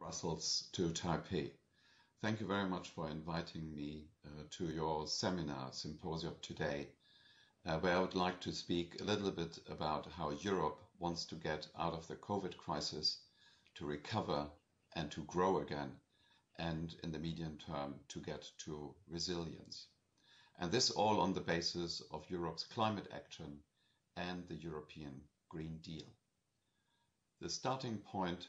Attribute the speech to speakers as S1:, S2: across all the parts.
S1: Brussels to Taipei. Thank you very much for inviting me to your seminar symposium today, where I would like to speak a little bit about how Europe wants to get out of the COVID crisis, to recover and to grow again, and in the medium term to get to resilience. And this all on the basis of Europe's climate action and the European Green Deal. The starting point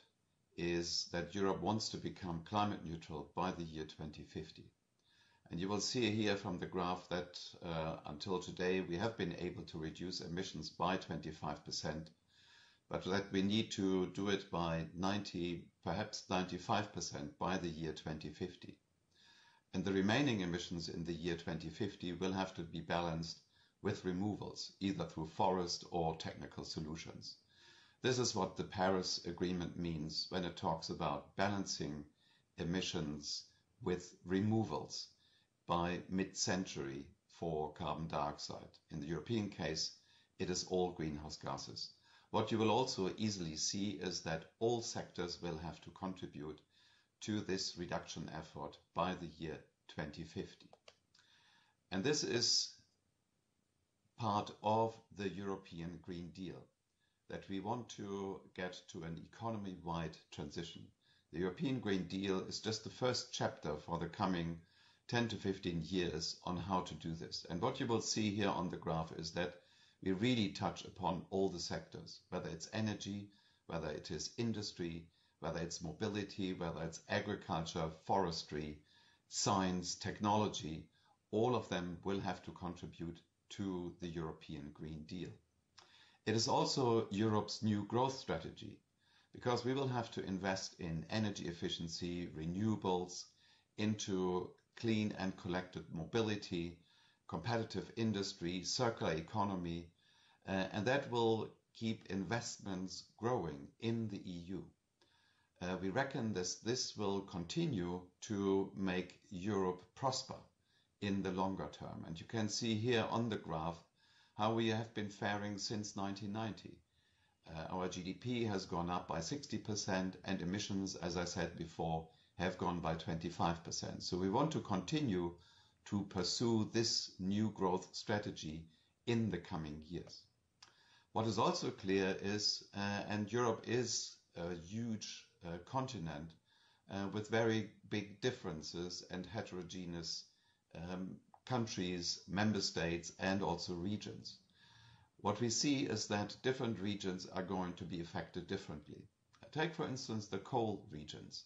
S1: is that Europe wants to become climate neutral by the year 2050. And you will see here from the graph that until today we have been able to reduce emissions by 25%, but that we need to do it by 90, perhaps 95% by the year 2050. And the remaining emissions in the year 2050 will have to be balanced with removals, either through forest or technical solutions. This is what the Paris Agreement means when it talks about balancing emissions with removals by mid-century for carbon dioxide. In the European case, it is all greenhouse gases. What you will also easily see is that all sectors will have to contribute to this reduction effort by the year 2050. And this is part of the European Green Deal, that we want to get to an economy-wide transition. The European Green Deal is just the first chapter for the coming 10 to 15 years on how to do this. And what you will see here on the graph is that we really touch upon all the sectors, whether it's energy, whether it is industry, whether it's mobility, whether it's agriculture, forestry, science, technology. All of them will have to contribute to the European Green Deal. It is also Europe's new growth strategy, because we will have to invest in energy efficiency, renewables, into clean and collected mobility, competitive industry, circular economy, and that will keep investments growing in the EU. We reckon this will continue to make Europe prosper in the longer term. And you can see here on the graph how we have been faring since 1990. Our GDP has gone up by 60% and emissions, as I said before, have gone by 25%. So we want to continue to pursue this new growth strategy in the coming years. What is also clear is, and Europe is a huge continent with very big differences and heterogeneous countries, member states, and also regions. What we see is that different regions are going to be affected differently. Take, for instance, the coal regions.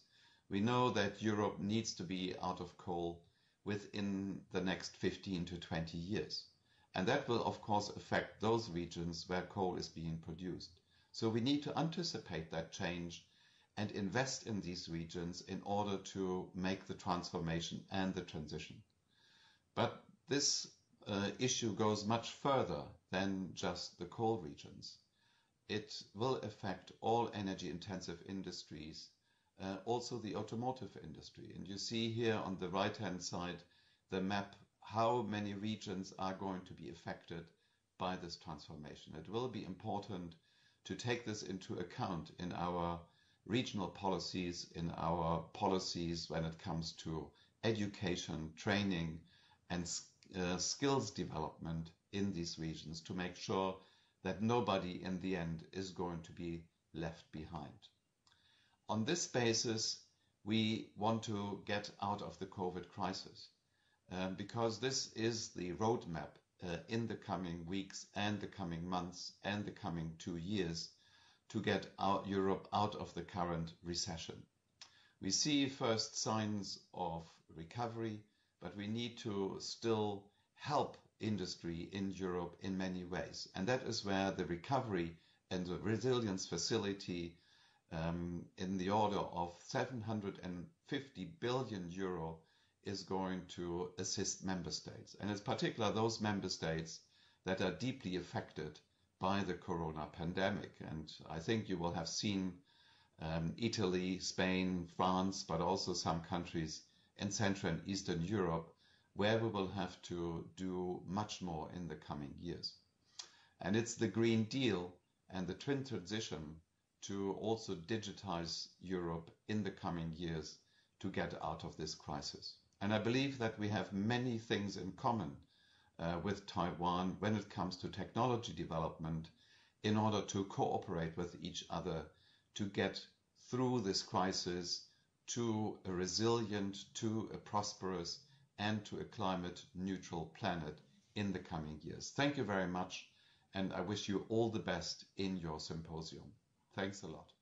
S1: We know that Europe needs to be out of coal within the next 15 to 20 years. And that will, of course, affect those regions where coal is being produced. So we need to anticipate that change and invest in these regions in order to make the transformation and the transition. But this issue goes much further than just the coal regions. It will affect all energy-intensive industries, also the automotive industry. And you see here on the right-hand side the map how many regions are going to be affected by this transformation. It will be important to take this into account in our regional policies, in our policies when it comes to education, training, and skills development in these regions, to make sure that nobody in the end is going to be left behind. On this basis, we want to get out of the COVID crisis, because this is the roadmap in the coming weeks and the coming months and the coming 2 years to get Europe out of the current recession. We see first signs of recovery, but we need to still help industry in Europe in many ways. And that is where the recovery and the resilience facility in the order of 750 billion euro is going to assist member states. And in particular, those member states that are deeply affected by the corona pandemic. And I think you will have seen Italy, Spain, France, but also some countries in Central and Eastern Europe, where we will have to do much more in the coming years. And it's the Green Deal and the twin transition to also digitize Europe in the coming years to get out of this crisis. And I believe that we have many things in common with Taiwan when it comes to technology development in order to cooperate with each other to get through this crisis to a resilient, to a prosperous, and to a climate neutral planet in the coming years. Thank you very much, and I wish you all the best in your symposium. Thanks a lot.